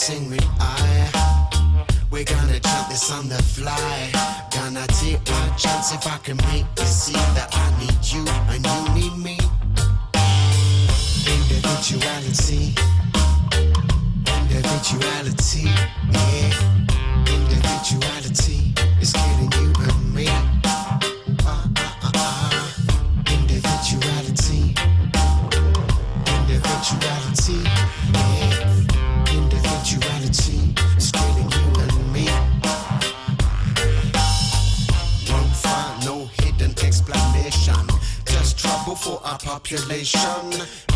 sing with I. We're gonna jump this on the fly. Gonna take my chance if I can make you see that I need you and you need me. Individuality, individuality, yeah. Individuality is killing you and me. Individuality, individuality, yeah. Individuality is killing you and me. Won't find no hidden explanation, just trouble for our population.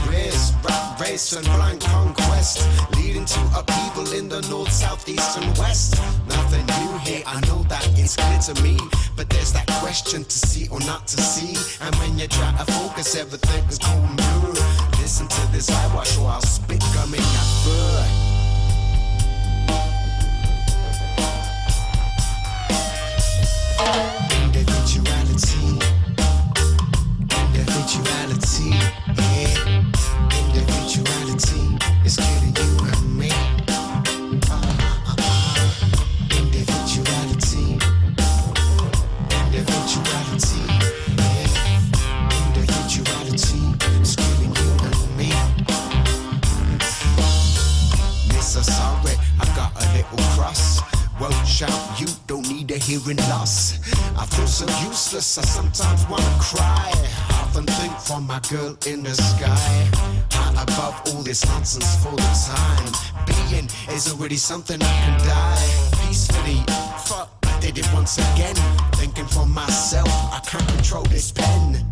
Race, rat race and blind conquest, leading to upheaval in the north, south, east and west. Nothing new here, I know that it's clear to me, but there's that question to see or not to see. And when you try to focus, everything is going blue. Listen to this eyewash or I'll spit gum in your fur. Individuality, individuality, yeah. Individuality is killing you and me. Individuality, individuality, yeah. Individuality is killing you and me. Miss, I'm sorry, I got a little cross. Won't shout, you don't need a hearing loss. I feel so useless, I sometimes wanna cry. I often think for my girl in the sky. High above all this nonsense for the time being is already something I can die peacefully. Fuck, I did it once again. Thinking for myself, I can't control this pen.